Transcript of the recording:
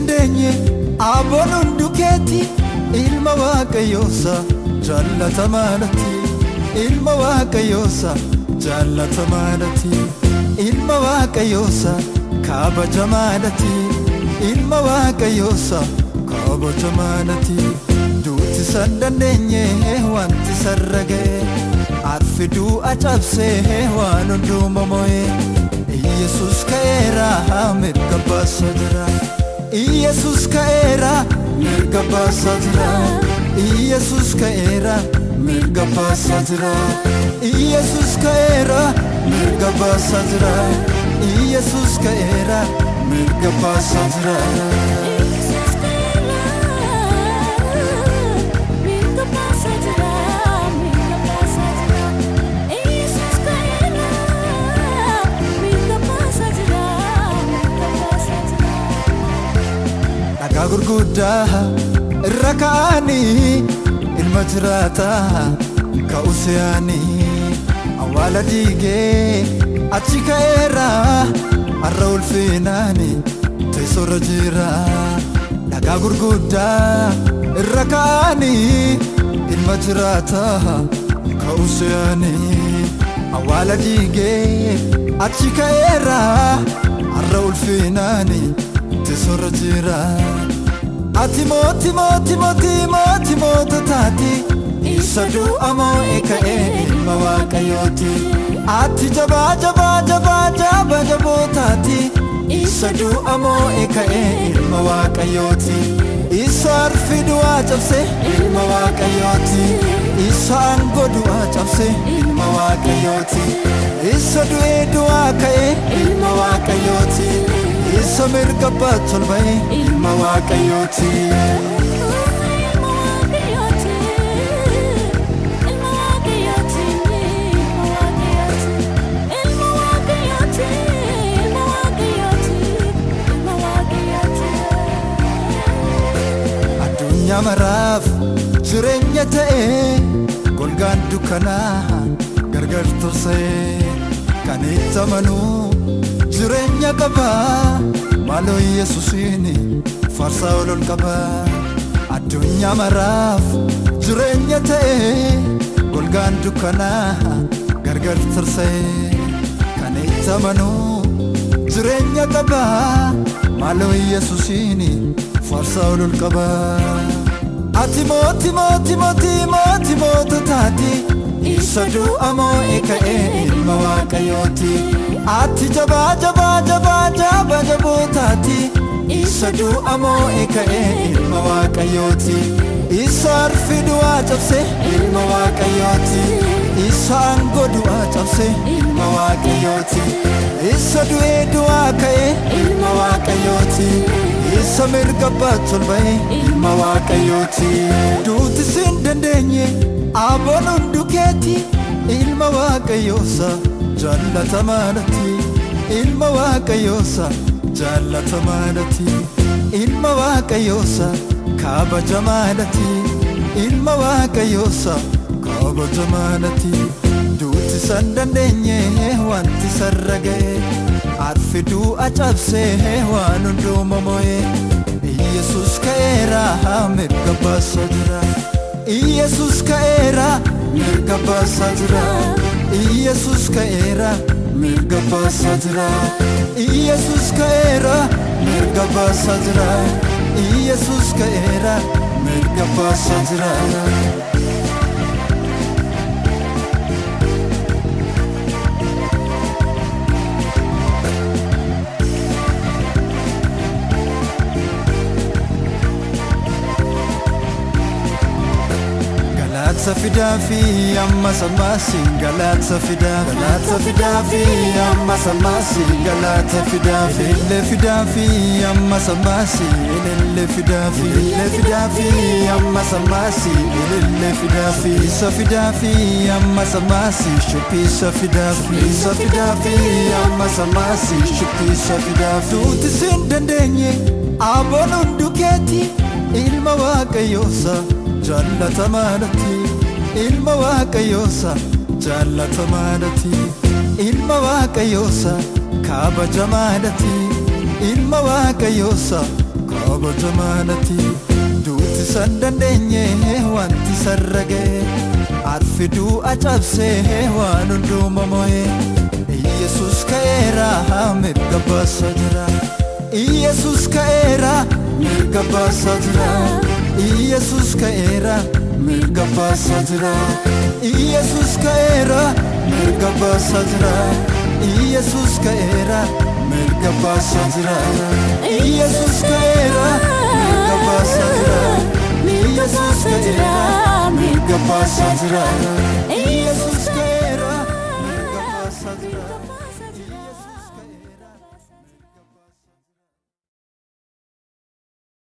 dandeenye aboon hundukeeti ilma waaqayyoosa jaallatamaadhati ilma waaqayyoosa jaallatamaadhati ilma waaqayyoosa kabajamaadhati ilma waaqayyoosa kabajamaadhati duuti san dandeenye wanti sarrage arfiduu acabsee waan hundumaa mo'e ኢየሱስ ከኤራ mirga jira ኢየሱስ ከኤራ mirga jira ኢየሱስ ከኤራ mirga jira ኢየሱስ ከኤራ mirga jira ኢየሱስ ከኤራ mirga jira gurgudda rakani ilma jirata ka usiani awala dige achika era arraul finani tesoro jira daga gurgudda rakani ilma jirata ka usiani awala dige achika era arraul finani tesoro jira ati moti tati isadu amo ekae ilma waaqayyooti ati jaba tati isadu amo ekae ilma waaqayyooti isar fidua cabse ilma waaqayyooti isan godua cabse ilma waaqayyooti isadu edua kae ilma waaqayyooti isa mirga batolbay ilma waaqayyooti addunyaa maraaf jireenya ta'e golgaan dukkanaa gargar tursee kan itti amanuu jireenya qaba malo yesuusini farsa olol qaba addunyaa maraaf jireenya ta'e golgaan dukkanaa gargar tursee kan itti amanuu jireenya qaba malo yesuusini farsa olol qaba ati moti taati isadu amo ekae ilma waaqayyooti ati jaba tati isadu amo ekae ilma waaqayyooti isar fidua cabse ilma waaqayyooti isan godua cabse ilma waaqayyooti isadu edua kae ilma waaqayyooti isa mirga batolbay ilma waaqayyooti duuti sin dandeenye aboon hundukeeti ilma waaqayyoosa jaallatamaadhati ilma waaqayyoosa jaallatamaadhati ilma waaqayyoosa kabajamaadhati ilma waaqayyoosa kabajamaadhati duuti san dandeenye wanti sarrage arfiduu acabsee waan hundumaa mo'e ኢየሱስ ከኤራ mirga jira ኢየሱስ ከኤራ mirga jira ኢየሱስ ከኤራ mirga jira ኢየሱስ ከኤራ mirga jira ኢየሱስ ከኤራ mirga jira Safidafi amma samasi galata fidafi amma samasi galata fidafi le fidafi amma samasi le fidafi amma samasi le fidafi safidafi amma samasi shupi safidafi amma samasi shupi safidafi tuti sin dandeenye aboon hundukeeti ilma waaqayyoosa jaallatamaadhati ilma waaqayyoosa jaallatamaadhati ilma waaqayyoosa kabajamaadhati ilma waaqayyoosa kabajamanati duuti san dandeenye wanti sarrage arfiduu acabsee waan hundumaa mo'e Yesus ka'eera mirga baasaa jira Yesus ka'eera mirga baasaa jira Yesus ka'eera mirga baasaa jira Yesus ka'eera mirga baasaa jira Yesus ka'eera mirga baasaa jira Yesus ka'eera mirga baasaa jira Yesus ka'eera mirga baasaa jira